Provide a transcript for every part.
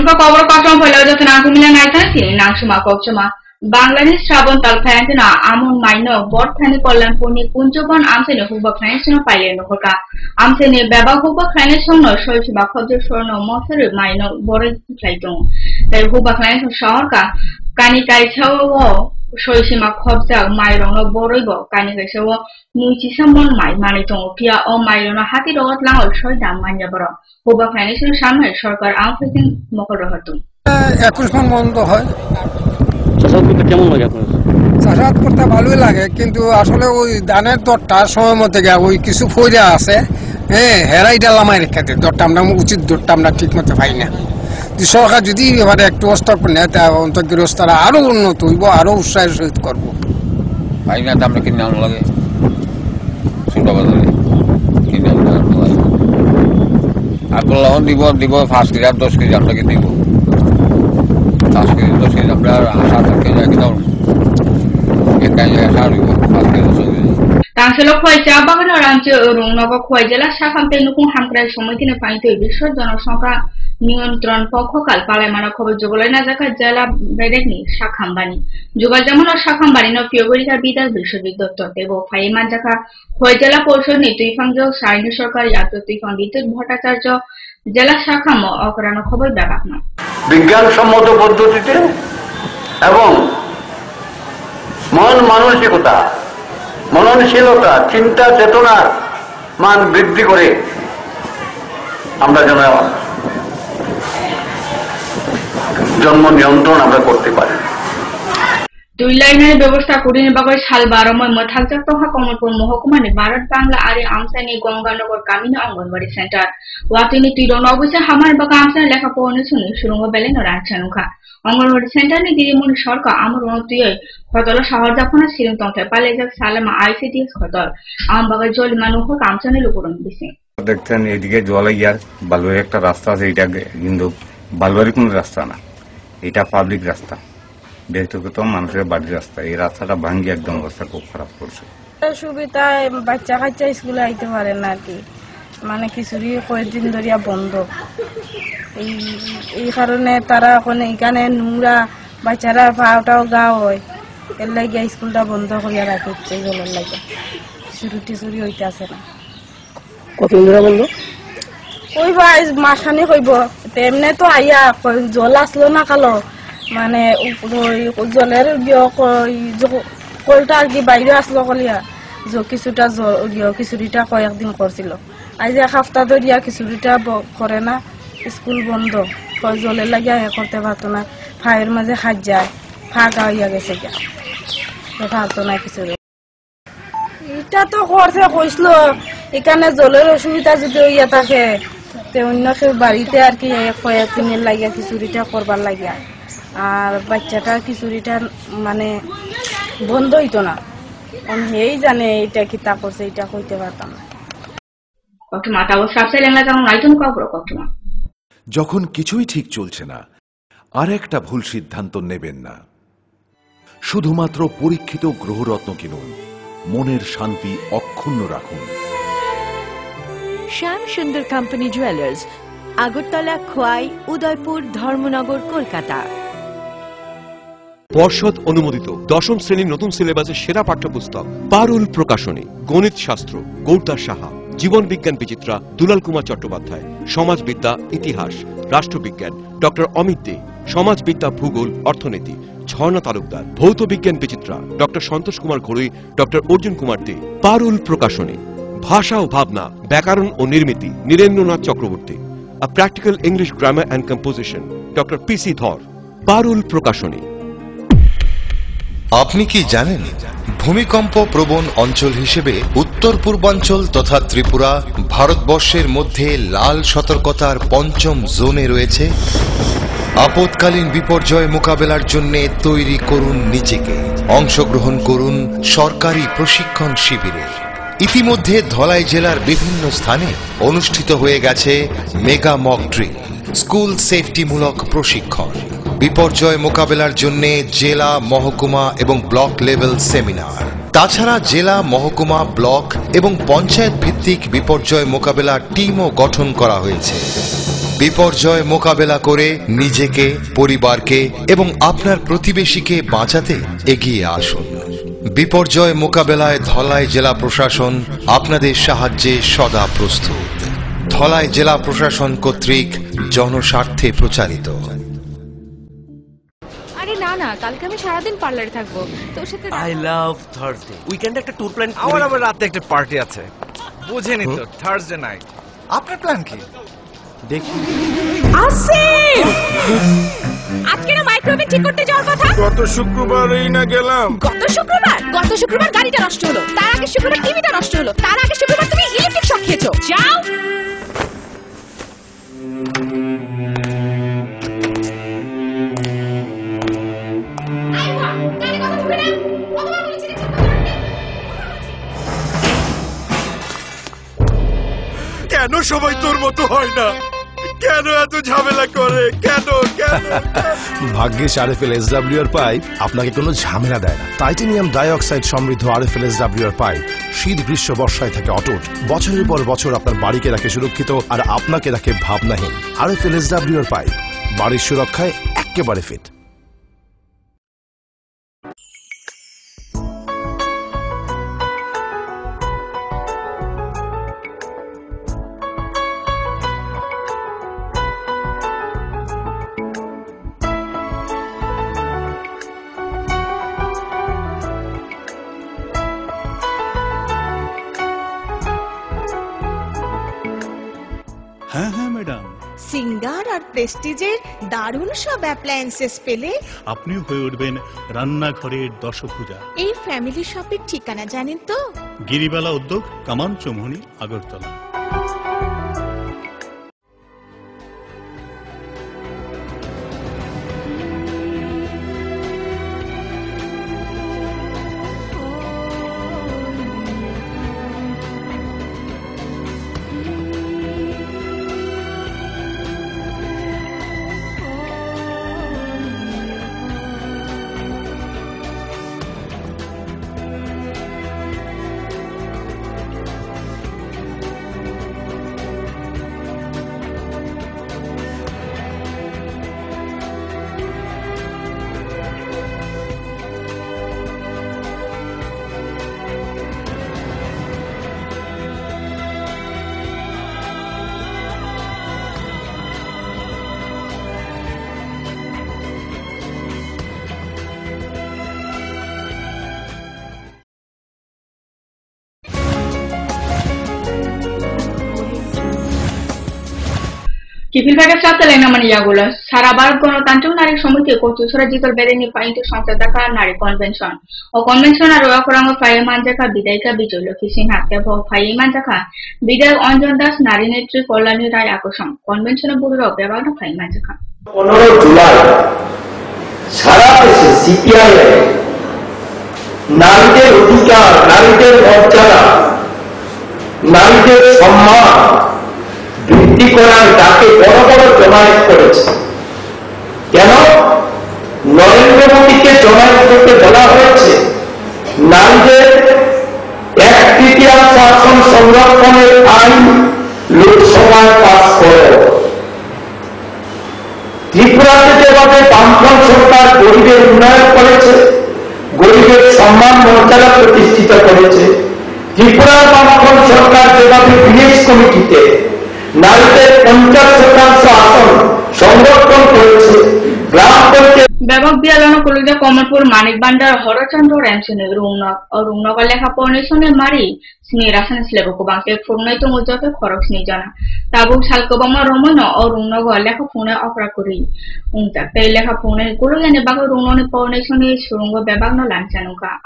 Purba cover cotton for Lodo and Akumila Night in Nansuma Kochuma. Bangladesh Shabon Talpantana, Amun Minor, Bot Tanipolan Puni, Punjabon, Amsen, Huba Clanson of Pile Noka, Amsen, Baba Huba Clanson, or Shoshima Kojo, no Motor, Minor, Boris Platon. The Huba Clanson Shorka, Kanikai Chowo, Shoshima Kobza, Myron, Boribo, Kanika Show, Muchisamon, my Maniton, Pia, or Myron, Hati Rot Lao, Shoydam, Manjabro, Huba Clanson, Shammer, Shorker, Amphison, Mokorohatum. Akushman Mondo Hall. কেমন লাগে আপনার? চাষাবাদ করতে ভালোই লাগে, কিন্তু আসলে ওই ধানের দরটা সময় মতো ওই কিছু ফইরা আছে, হেরাইটা লামাই রেখে দরটা আমরা উচিত দরটা আমরা ঠিক মতো পাই না। সরকার যদি এবারে একটু হস্তক্ষেপ নেয় তা অন্তর্গৃহস্থরা আরো উন্নত হইব, আরো উৎসাহের সহিত করবো। পাই না আমরা কিনে আনতে লাগে ছোট বাজারে কিনে আনতে লাগে। আর বললাম দিব 5 কেজি 10 কেজি আপনাকে দিব। 5 কেজি 10 কেজি আমরা আশা থাকে একদম একাই আশা রইব 5 KG 10 KG. Tangselo Khoicha Bagano Rancho Runova Khoijala Shafamte Nukun Hamkra Somitin Paito Bishop Jonosonka Niyontron Pokokal Palamana Kobo Jogolena Zaka Jala Bedekni Shakambani. Jugajamano Shakambani no Fiorita Bida Bishop Dr. Tebo Paimanjaka Khoijala portion to Ifango Side Shokari after Tifandit Bhotacharjo Jala Shakamo Okrano Kobo Babakna. বিজ্ঞান সম্মত পদ্ধতিতে এবং মন মানসিকতা মননশীলতা চিন্তা চেতনার মান বৃদ্ধি করে আমরা যেন জন্ম নিয়ন্ত্রণ আমরা করতে পারি। দুই লাইনের ব্যবস্থা করিনি বাগৈ সাল 12 ময় মথাকজাক তহা কমলপুর মহকুমানি ভারত বাংলা আরে আমসানি গঙ্গানগর কামিনী অঙ্গনবাড়ি সেন্টার ওয়াতিনি তিরন অবশ্যই হামার বাগা আমসানি লেখাপড়া শুনি সুরঙ্গ বেলেন রানছানুখা অঙ্গনবাড়ি সেন্টার নি দিদিমণি সরকার আমার উন্নতিয় খতল শহর জাফনা সিরিং তংতে পালেজাক সালামা আইসিডিএস খতল আম বাগা জলিমানু হোক আমসানি লোকরণ দিছে। দেখতেন এদিকে জলাইয়ার বালুয়ারি একটা রাস্তা আছে, এটা কিন্তু বালুয়ারি কোন রাস্তা না, এটা পাবলিক রাস্তা, ব্যক্তিগত মানুষের বাড়ির রাস্তা। এই রাস্তাটা ভাঙ্গি একদম অবস্থা খুব খারাপ করছে। সুবিধা বাচ্চা কাচ্চা স্কুলে আইতে পারে না আর কি, মানে কিছুরই কয়েকদিন ধরিয়া বন্ধ। এই কারণে তারা এখন এখানে নোংরা বাচ্চারা পাওটাও গা হয়, এর লাগে স্কুলটা বন্ধ করিয়া রাখছে জলের লাগে, টিচুরি হইতে আছে না। কতদিন ধরে বন্ধ? কইবা মাসখানি কইব, এমনি তো আইয়া জল আসলো না কালো, মানে জলের কলটা আর কি বাইরে আসলো কলিয়া কিছুটা খিচুড়িটা কয়েকদিন করছিল। আজ 1 সপ্তাহ ধরিয়া খিচুড়িটা করে না, স্কুল বন্ধ, জলের লাগিয়া করতে পারতো না, ফায়ের মাঝে হাত যায়, ফাঁকা হইয়া গেছে পারতো না খিচুড়ি। এটা তো করছে কইসলো এখানে জলের অসুবিধা যদি হইয়া থাকে অন্য কেউ বাড়িতে আর কি কয়েকদিনের লাগিয়া খিচুড়িটা করবার লাগিয়া, আর বাচ্চাটার খিচুড়িটা মানে বন্ধ হইতো না। এই জানে এটা কি তা করছে, এটা কইতে পারতাম না। যখন কিছুই ঠিক চলছে না, আর একটা ভুল সিদ্ধান্ত নেবেন না। শুধুমাত্র পরীক্ষিত গ্রহরত্ন কিনুন, মনের শান্তি অক্ষুণ্ণ রাখুন। শ্যাম সুন্দর কোম্পানি জুয়েলার্স, আগরতলা, খোয়াই, উদয়পুর, ধর্মনগর, কলকাতা। পর্ষদ অনুমোদিত 10ম শ্রেণীর নতুন সিলেবাসের সেরা পাঠ্যপুস্তক পারুল প্রকাশনী, গণিত শাস্ত্র গৌরদাস সাহা, জীবন বিজ্ঞান বিচিত্রা দুলাল কুমার চট্টোপাধ্যায়, সমাজবিদ্যা ইতিহাস রাষ্ট্রবিজ্ঞান ডক্টর অমিত দে, সমাজবিদ্যা ভূগোল অর্থনীতি ঝর্ণা তালুকদার, ভৌত বিজ্ঞান বিচিত্রা ডক্টর সন্তোষ কুমার ঘড়ুই, ডক্টর অর্জুন কুমার দে। পারুল প্রকাশনী, ভাষা ও ভাবনা, ব্যাকরণ ও নির্মিতি Nirendranath Chakraborty, a practical English grammar and composition doctor P C Dhar. Parul প্রকাশনী। আপনি কি জানেন ভূমিকম্প প্রবণ অঞ্চল হিসেবে উত্তর পূর্বাঞ্চল তথা ত্রিপুরা ভারতবর্ষের মধ্যে লাল সতর্কতার 5ম জোনে রয়েছে? আপৎকালীন বিপর্যয় মোকাবেলার জন্য তৈরি করুন নিজেকে, অংশগ্রহণ করুন সরকারি প্রশিক্ষণ শিবিরে। ইতিমধ্যে ধলাই জেলার বিভিন্ন স্থানে অনুষ্ঠিত হয়ে গেছে মেগা মক ড্রিল, স্কুল সেফটিমূলক প্রশিক্ষণ, বিপর্যয় মোকাবেলার জন্য জেলা, মহকুমা এবং ব্লক লেভেল সেমিনার। তাছাড়া জেলা, মহকুমা, ব্লক এবং পঞ্চায়েত ভিত্তিক বিপর্যয় মোকাবেলার টিমও গঠন করা হয়েছে। বিপর্যয় মোকাবেলা করে নিজেকে, পরিবারকে এবং আপনার প্রতিবেশীকে বাঁচাতে এগিয়ে আসুন। বিপর্যয় মোকাবেলায় ধলাই জেলা প্রশাসন আপনাদের সাহায্যে সদা প্রস্তুত। ধলাই জেলা প্রশাসন কর্তৃক জনস্বার্থে প্রচারিত। আরে না না, কালকে আমি সারাদিন পার্লারে থাকবো, তোর সাথে আই লাভ থার্সডে। উইকেন্ডে একটা ট্যুর প্ল্যান। আমার রাতে একটা পার্টি আছে, বুঝেনি তো, থার্সডে নাইট। আপনার প্ল্যান কি? দেখি আসিফ, আজকে না মাইক্রোওয়েভ ঠিক করতে যাওয়ার কথা। গত শুক্রবারই না গেলাম। গত শুক্রবার গাড়িটা নষ্ট হলো, তার আগে শুক্রবার টিভিটা নষ্ট হলো, তার আগে শুক্রবার তুমি ইলেকট্রিক শক খেয়েছো। যাও। কেন সবাই তোর মতো হয় না? কেন এত ঝামেলা করে? কেন কেন? ভাগ্যিস আরএফএল এসডব্লিউআর পাইপ আপনাকে কোনো ঝামেলা দেয় না। টাইটানিয়াম ডাইঅক্সাইড সমৃদ্ধ আরএফএল এসডব্লিউআর পাইপ শীত, গ্রীষ্ম, বর্ষায় থাকে অটুট। বছরের পর বছর আপনার বাড়িকে রাখে সুরক্ষিত আর আপনাকে রাখে ভাবনাহীন। আরএফএল এসডব্লিউআর পাইপ বাড়ির সুরক্ষায় একেবারে ফিট। হ্যাঁ হ্যাঁ ম্যাডাম, সিঙ্গার আর প্রেস্টিজের দারুণ সব অ্যাপ্লায়েন্সেস পেলে আপনিও হয়ে উঠবেন রান্নাঘরের দশভুজা। এই ফ্যামিলি শপের ঠিকানা জানেন তো? গিরিবালা উদ্যোগ, কামান Chowmuhani, Agartala. Kifilbaga Satale Namani Yagulas, Sarabar Ganatantu Nari Somiti, Kotusura Jital Bedeni Paintu Santaka Nari Convention, or Convention Arokuranga Firemanjaka Bideka Bijolo, Kissing Hakabo, Firemanjaka, Bidel Onjondas Narinetri Kolani Rayakosam, Convention of Buru of Bevada Firemanjaka. 15 July সারা দেশে CPI নারীদের অধিকার, নারীদের মর্যাদা, নারীদের সম্মান বৃদ্ধি করার ডাকে বড় বড় জমায়েত করেছে। কেন? নরেন্দ্র মোদীকে জমায়েত করতে বলা হয়েছে নারীদের 1/3 আসন সংরক্ষণের আইন লোকসভায় পাস করো। ত্রিপুরাতে যেভাবে বামফ্রন্ট সরকার গরিবের উন্নয়ন করেছে, গরিবের সম্মান মর্যাদা প্রতিষ্ঠিত করেছে, ত্রিপুরার বামফ্রন্ট সরকার যেভাবে ভিলেজ কমিটিতে নারীদের 50% আসন সংরক্ষণ করেছে, গ্রাম panchayat Babak Bialano Kuluja Komalpur Manik Bandar Horachandro Ramson Rungnoga Leka Pornation Mari Snirasan Slebokobang Furnato Mujoke Koroks Nijana Tabu Salkobama Romano or Rungnoga Leka Pune Opera Kuri Unta Peleka Pune Kulu and Bago Rumoni Pornation is Rungo Babano Lanchanuka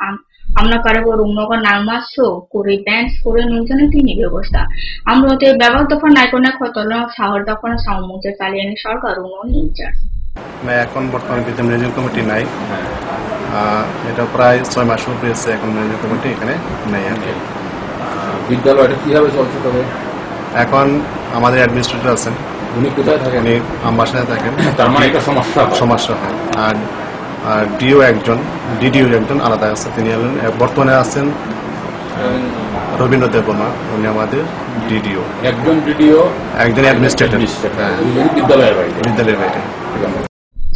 Amna Karabo Rungnoga Nalmaso Kuri Bands Kuri Nunjanati Nibosta Amrote Babak the Fanakona Kotolo Sour the Fon Sound Mute Italian Sharka Runo Ninjas. मैं এখন বর্তমানে বিদ্যা management committee নাই, এটা প্রায় 6 মাস হয়েছে এখন management committee এখানে নাই আর কি। বিদ্যালয়টা কিভাবে চলছে? তবে এখন আমাদের অ্যাডমিনিস্ট্রেটর আছেন, উনি কোথায় থাকেন? উনি আমবাসায় থাকেন। তার মানে একটা সমস্যা হয়। আর ডিডিও একজন আলাদা আছে, তিনি বর্তমানে আছেন রবীন্দ্র দেববর্মা, উনি আমাদের ডিডিও, একজন ডিডিও, একজন অ্যাডমিনিস্ট্রেটর বিদ্যালয়ের বাইরে।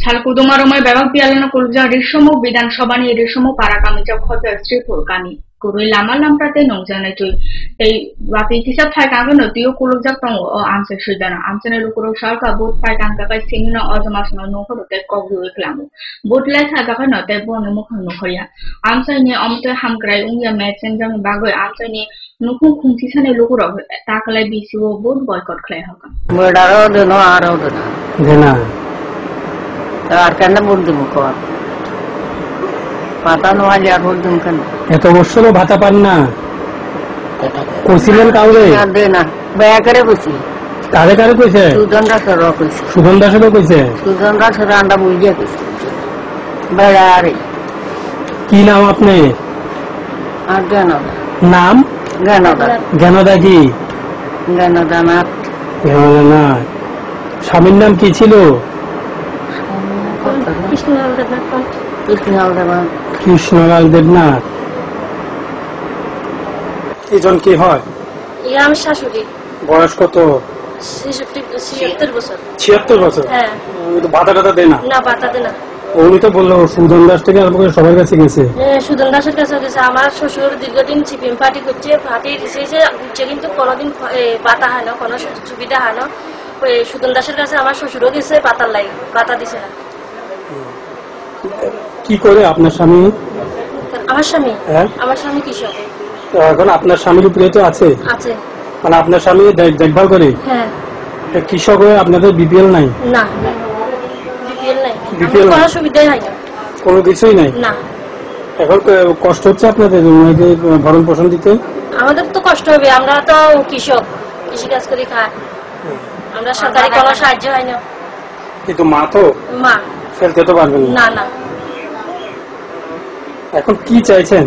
Salkudumarumay babak pialana kulja rishomo বিধানসভানি রেশমো পারাকামি জব খতে শ্রীপুর কামি কুরুই লামা লামপ্রাতে নংজানাই তুই এই বাপি হিসাব থাই কাঙ্গ নতিও কুলুজা টং ও আমসে সুইদানা আমসেনে লুকুরো সরকা বুট পাই কাঙ্গাকাই সিংনা অজমাসনা নহরতে কগু ইকলামু বুটলাই থাকাকাই নতে বনে মুখ নহরিয়া আমসাইনি অমতে হামক্রাই উংয়া মেসেঞ্জাং বাগৈ আমসাইনি নুখু খুংসিসানে লুকুরো তাকলাই বিসিও বুট বয়কট খাই হকা মডারো দেনো আরো দেনা আর কেন বলতে মুখ পাতা নোয়ালি আর বলতে কেন এত বছরও ভাতা পান না কইছিলেন কাউরে দে না বেয়া করে কইছি কারে কারে কইছে সুদন দাসের কইছে সুদন দাসেরও কইছে সুদন দাসের আন্ডা বুঝিয়ে কইছে বেড়া আরে কি নাম আপনি আর জ্ঞানদা নাম জ্ঞানদা জ্ঞানদা কি জ্ঞানদা না না স্বামীর নাম কি ছিল কৃষ্ণলাল দেবনাথ এজন কি হয় আমার শাশুড়ি বয়স কত 76 বছর 76 বছর হ্যাঁ ভাতা টাতা দেয় না না ভাতা দেয় না উনি তো বললো সুদন দাস থেকে আরম্ভ করে সবার কাছে গেছে সুদন দাসের কাছে গেছে আমার শ্বশুর দীর্ঘদিন সিপিএম পার্টি করছে পার্টি দিয়েছে ঘুরছে কিন্তু কোনোদিন ভাতা হয় না কোনো সুবিধা হয় না সুদন দাসের কাছে আমার শ্বশুরও গেছে পাতার লাই ভাতা দিছে না কি করে আপনার স্বামী আমার স্বামী কৃষক এখন আপনার স্বামীর উপরে তো আছে মানে আপনার স্বামী দেখভাল করে হ্যাঁ কৃষক হয়ে আপনাদের বিপিএল নাই না বিপিএল কোনো সুবিধাই হয় না কোনো কিছুই নাই না এখন কষ্ট হচ্ছে আপনাদের ভরণ পোষণ দিতে আমাদের তো কষ্ট হবে আমরা তো কৃষক কৃষি কাজ করে খাই আমরা সরকারি কোনো সাহায্য হয় না কিন্তু মা তো মা ফেলতে তো পারবেন না না এখন কি চাইছেন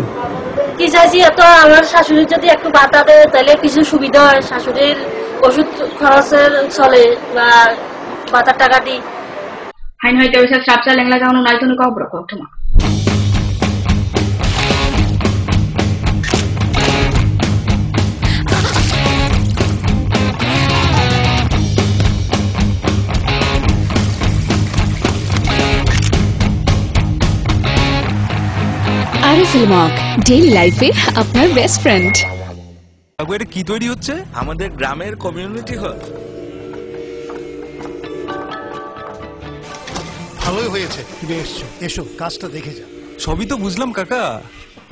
কি চাইছি এত আমার শাশুড়ির যদি একটু ভাতা দেয় তাহলে কিছু সুবিধা হয় শাশুড়ির ওষুধ খরচের চলে বা ভাতার টাকা দিই হাইন হইতে ওইসা সাপসা লেংলা যাওয়ানো নাই তুমি কবর কঠমা আরএফএল ডেইলি লাইফে আপনার বেস্ট ফ্রেন্ড। এটা কি তৈরি হচ্ছে? আমাদের গ্রামের কমিউনিটি হল। ভালোই হয়েছে তুমি এসছো, এসো কাজটা দেখে যা। সবই তো বুঝলাম কাকা,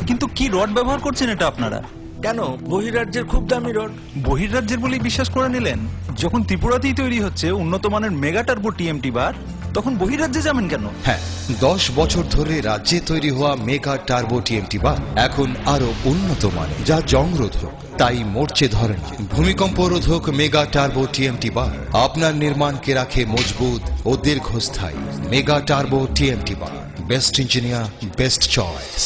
কিন্তু কি রড ব্যবহার করছেন এটা আপনারা? কেন বহিরাজ্যের খুব দামি রড? বহিরাজ্যের বলেই বিশ্বাস করে নিলেন? যখন ত্রিপুরাতেই তৈরি হচ্ছে উন্নত মানের মেগা টার্বো টিএমটি বার, তখন বহিরাজ্যে যাবেন কেন? হ্যাঁ, 10 বছর ধরে রাজ্যে তৈরি হওয়া মেগা টার্বো টিএমটি বার এখন আরো উন্নত মানের, যা জংরোধক, তাই মরচে ধরে না। ভূমিকম্প রোধক মেগা টার্বো টিএমটি বার আপনার নির্মাণকে রাখে মজবুত ও দীর্ঘস্থায়ী। মেগা টার্বো টিএমটি বার, বেস্ট ইঞ্জিনিয়ার, বেস্ট চয়েস।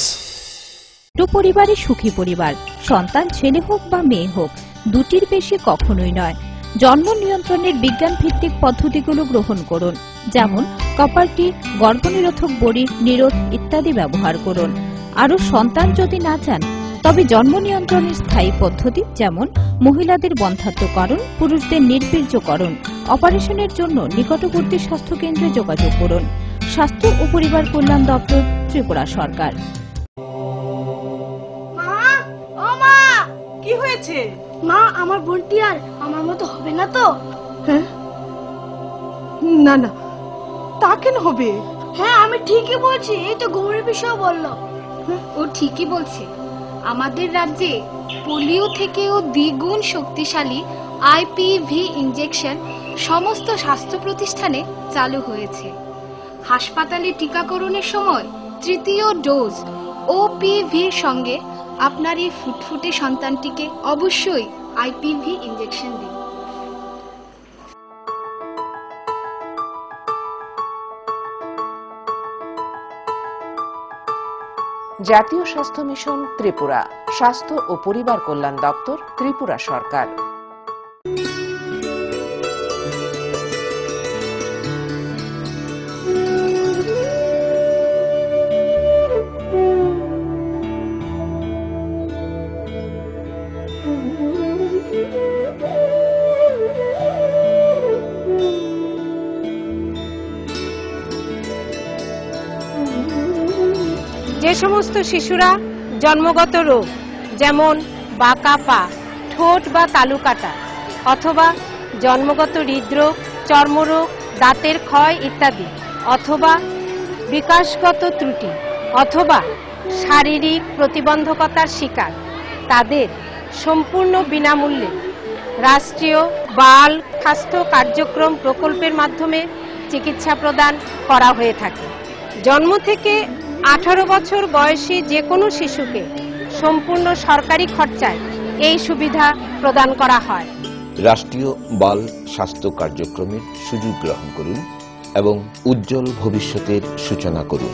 পরিবারে সুখী পরিবার, সন্তান ছেলে হোক বা মেয়ে হোক, দুটির বেশি কখনোই নয়। জন্ম নিয়ন্ত্রণের বিজ্ঞান ভিত্তিক পদ্ধতিগুলো গ্রহণ করুন, যেমন কপারটি, গর্ভনিরোধক বড়ি, নিরোধ ইত্যাদি ব্যবহার করুন। আরও সন্তান যদি না চান তবে জন্ম নিয়ন্ত্রণের স্থায়ী পদ্ধতি যেমন মহিলাদের বন্ধ্যাত্বকরণ, পুরুষদের নির্বীর্যকরণ, অপারেশনের জন্য নিকটবর্তী স্বাস্থ্য কেন্দ্রে যোগাযোগ করুন। স্বাস্থ্য ও পরিবার কল্যাণ দপ্তর, ত্রিপুরা সরকার। কি হয়েছে মা? আমার বোনটি আর আমার মতো হবে না তো? হ্যাঁ, না না, তা কেন হবে? হ্যাঁ আমি ঠিকই বলছি, এই তো গৌরী বিষয় বললো। ও ঠিকই বলছে। আমাদের রাজ্যে পোলিও থেকেও দ্বিগুণ শক্তিশালী আইপিভি ইনজেকশন সমস্ত স্বাস্থ্য প্রতিষ্ঠানে চালু হয়েছে। হাসপাতালে টিকাকরণের সময় তৃতীয় ডোজ ওপিভির সঙ্গে আপনার এই ফুটফুটে সন্তানটিকে অবশ্যই আইপিভি ইনজেকশন দিন। জাতীয় স্বাস্থ্য মিশন ত্রিপুরা, স্বাস্থ্য ও পরিবার কল্যাণ দপ্তর, ত্রিপুরা সরকার। যে সমস্ত শিশুরা জন্মগত রোগ যেমন বাঁকা পা, ঠোঁট বা তালু কাটা অথবা জন্মগত হৃদরোগ, চর্মরোগ, দাঁতের ক্ষয় ইত্যাদি অথবা বিকাশগত ত্রুটি অথবা শারীরিক প্রতিবন্ধকতার শিকার, তাদের সম্পূর্ণ বিনামূল্যে রাষ্ট্রীয় বাল স্বাস্থ্য কার্যক্রম প্রকল্পের মাধ্যমে চিকিৎসা প্রদান করা হয়ে থাকে। জন্ম থেকে 18 বছর বয়সী যে কোনো শিশুকে সম্পূর্ণ সরকারি খরচায় এই সুবিধা প্রদান করা হয়। রাষ্ট্রীয় বাল স্বাস্থ্য কার্যক্রমের সুযোগ গ্রহণ করুন এবং উজ্জ্বল ভবিষ্যতের সূচনা করুন।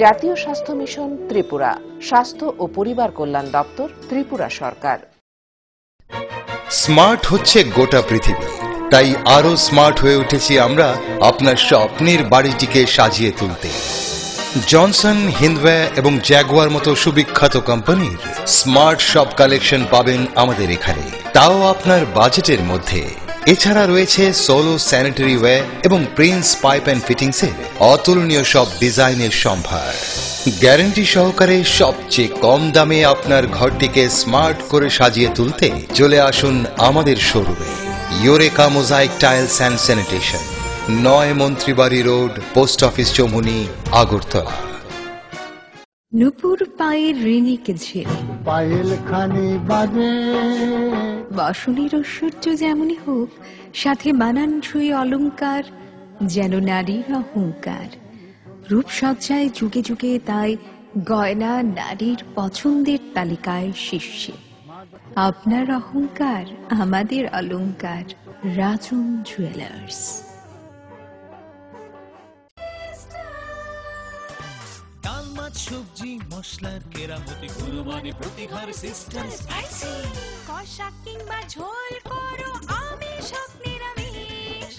জাতীয় স্বাস্থ্য মিশন ত্রিপুরা, স্বাস্থ্য ও পরিবার কল্যাণ দপ্তর, ত্রিপুরা সরকার। স্মার্ট হচ্ছে গোটা পৃথিবী, তাই আরো স্মার্ট হয়ে উঠেছি আমরা আপনার স্বপ্নের বাড়িটিকে সাজিয়ে তুলতে। জনসন, হিন্দওয়্যার এবং জ্যাগুয়ার মতো সুবিখ্যাত কোম্পানির স্মার্ট সব কালেকশন পাবেন আমাদের এখানে, তাও আপনার বাজেটের মধ্যে। এছাড়া রয়েছে সোলো স্যানিটারি ওয়্যার এবং প্রিন্স পাইপ অ্যান্ড ফিটিংসের অতুলনীয় সব ডিজাইনের সম্ভার। গ্যারান্টি সহকারে সবচেয়ে কম দামে আপনার ঘরটিকে স্মার্ট করে সাজিয়ে তুলতে চলে আসুন আমাদের শোরুমে। Eureka mosaic tiles and sanitation, 9 Mantribari road, post office Choumuhani, Agartala. নুপুর পায়ের ঋণিক ঝিল, পায়েল খানি বাজে, বাসনের ঐশ্বর্য যেমনই হোক, সাথে মানানসই অলংকার, যেন নারীর অহংকার। রূপসজ্জায় যুগে যুগে তাই গয়না নারীর পছন্দের তালিকায় শীর্ষে। আপনার অহংকার আমাদের অলংকার, রাজন জুয়েলার্স। সবজি মশলার কেরামতি কুরবানি প্রতিঘর সিস্টার স্পাইসি, কষা কিংবা ঝোল করো আমিষ হোক নিরামিষ,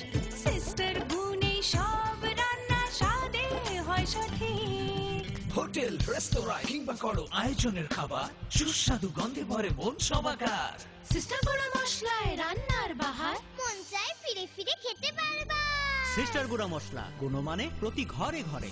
সিস্টার গুণে সব রান্না স্বাদে হয় সঠিক। হোটেল রেস্তোরাঁ কিংবা করো আয়োজনের খাবার, সুস্বাদু গন্ধে ভরে মন সবাকার। সিস্টার গুঁড়া মশলায় রান্নার বাহার, মন চায় ফিরে ফিরে খেতে পারবা। সিস্টার গুঁড়া মশলা, গুণমানে প্রতি ঘরে ঘরে।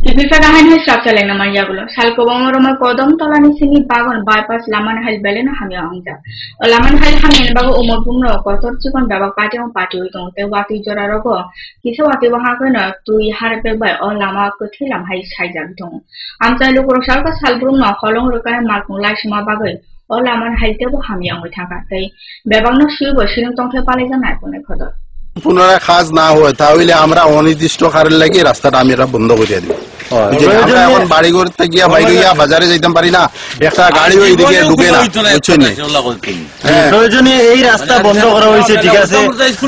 Tipika kahan hai sab chale na Maria gulo. Sal ko bang romay kodom tola ni sini bagon bypass laman hal bele na hamya angja. O laman hal hamya bago umor bumno kotor chikon babak pati ang pati uitong te wati jora rogo. Kisa wati waha ko na tui harpe bay o lama ko thilam hai sai jag dong. Amcha lukro sal ka sal bumno holong rokay malkung lai shima bagoy. O laman hal te bo hamya ang thaka tay. Babak no shibo shiling tong the pale janai kone khodor. পুনরায় কাজ না হয় তাহলে আমরা অনির্দিষ্ট কারণ লাগে রাস্তাটা আমরা বন্ধ করে দিব। আমরা এখন বাড়ি করতে গিয়া বাইরে গিয়া বাজারে যাইতে পারি না, একটা গাড়িও এইদিকে ঢুকে না, বুঝছেন? প্রয়োজনে এই রাস্তা বন্ধ করা হয়েছে, ঠিক আছে,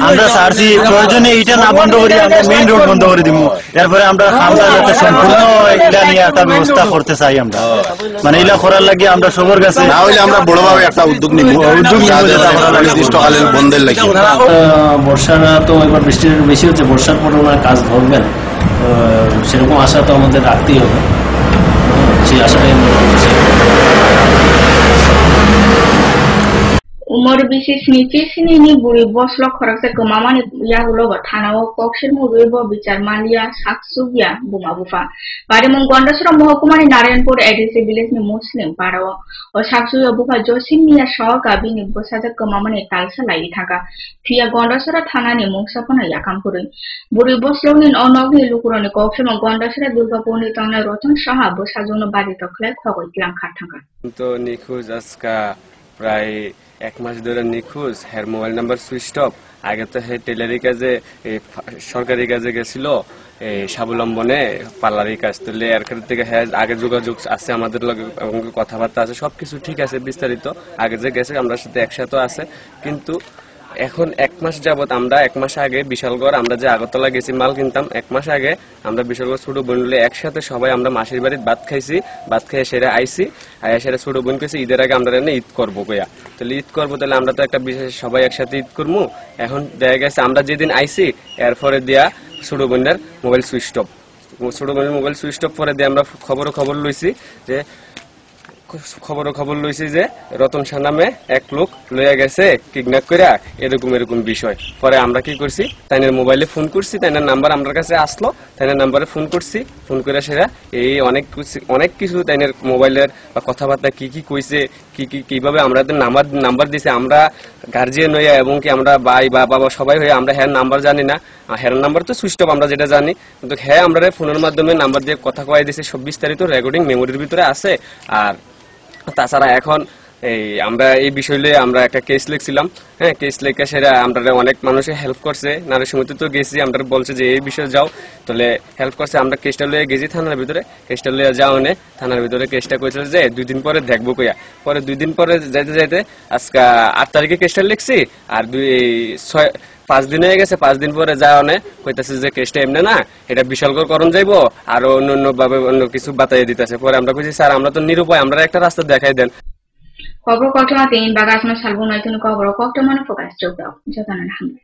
আমরা চাচ্ছি প্রয়োজনে এইটা না বন্ধ করি আমরা মেইন রোড বন্ধ করে দিব। এরপরে আমরা খামটা যাতে সম্পূর্ণ এটা নিয়ে একটা ব্যবস্থা করতে চাই আমরা, মানে এটা করার লাগে আমরা সবার কাছে না হইলে আমরা বড়ভাবে একটা উদ্যোগ নিব, অনির্দিষ্টকালীন বন্ধের লাগে। বর্ষা তো এবার বৃষ্টির বেশি হচ্ছে, বর্ষার পর ওনার কাজ ধরবেন, সেরকম আশা তো আমাদের রাখতেই হবে, সেই আশাটাই আমরা করছি। Umur bisis nici sini ni buri bos lo korak se kemamani ya ulo ba thanawo kokshir mu bo bicar malia saksugya buma bufa. Pare mong Gondasura Mohokumani Narayanpur Edisi village ni Muslim parawo o saksugya bufa josin niya shoga bini bosada kemamani talsa lai thaka. Pia Gondasura thana ni mungsapona yakampuri. Buri bos lo nin onogi lukuroni kokshir mong Gondasura Durgapuni tangna roton saha bosajono bari tokle khogoi klang khathanga. তো নিখোঁজ আজকা প্রায় 1 মাস ধরে নিখোঁজ, হ্যার mobile number switch off. আগে তো হে টেলারি কাজে সরকারি কাজে গেছিল, স্বাবলম্বনে পার্লারি কাজ তুললে এর থেকে হ্যাঁ আগে যোগাযোগ আছে আমাদের লগে, কথাবার্তা আছে, সবকিছু ঠিক আছে বিস্তারিত। আগে যে গেছে আমরা সাথে একসাথে আছে, কিন্তু এখন 1 মাস যাবত আমরা 1 মাস আগে বিশালগড় আমরা যে আগরতলা গেছি মাল কিনতাম, 1 মাস আগে আমরা বিশালগড় ছোট বোন মিলে একসাথে সবাই আমরা মাসির বাড়িতে ভাত খাইছি, ভাত খেয়ে সেরে আইসি, সেরে ছোট বোন কেছি ঈদের আগে আমরা ঈদ করবো কইয়া। তাহলে ঈদ করবো, তাহলে আমরা তো একটা বিশেষ সবাই একসাথে ঈদ করবো। এখন দেখা গেছে আমরা যেদিন আইসি এরপরে দিয়া ছোট বোনের মোবাইল সুইচ অফ, ছোট বোনের মোবাইল সুইচ অফ করে দিয়ে আমরা খবর লইছি যে খবর লইছে যে রতন শাহ নামে এক লোক লইয়া গেছে কিডন্যাপ কইরা এরকম বিষয়। পরে আমরা কি করছি, তাইনের মোবাইলে ফোন করছি, তাইনের নাম্বার আমার কাছে আসলো, তাইনের নাম্বারে ফোন করছি, ফোন করে সেরা এই অনেক কিছু তাইনের মোবাইলের বা কথাবার্তা কি কইছে, কিভাবে আমরা নাম্বার দিছে, আমরা গার্জিয়ান হইয়া এবং কি আমরা ভাই বা বাবা সবাই হয়ে আমরা হ্যাঁ নাম্বার জানি না, হ্যাঁ নাম্বার তো সুইচ অফ আমরা যেটা জানি, কিন্তু হ্যাঁ আমরা ফোনের মাধ্যমে নাম্বার দিয়ে কথা কয়ে দিছে, সব বিস্তারিত রেকর্ডিং মেমোরির ভিতরে আছে। আর তাছাড়া এখন আমরা এই বিষয় নিয়ে আমরা একটা কেস লিখছিলাম, হ্যাঁ কেস লিখে সেটা আমরা অনেক মানুষে হেল্প করছে, নারীসমিতি তো গেছি, আমরা বলছে যে এই বিষয়ে যাও, তাহলে হেল্প করছে। আমরা কেসটা লইয়া গেছি থানার ভিতরে, কেসটা লইয়া যাও নে থানার ভিতরে কেসটা কইছিল যে 2 দিন পরে দেখবো কইয়া। পরে 2 দিন পরে যাইতে আজকে 8 তারিখে কেসটা লিখছি, আর 5 দিন হয়ে গেছে, 5 দিন পরে যাওয়া নে কইতাছে যে কেসটা এমনি না, এটা বিশালকরণ যাইবো, আর অন্য ভাবে অন্য কিছু বাতাই দিতেছে। পরে আমরা কইছি স্যার আমরা তো নিরুপায়, আমরা একটা রাস্তা দেখাই দেন। Kobro kokto ma tin bagas ma salbu na tunu kobro kokto ma fokas jogda jogana hamle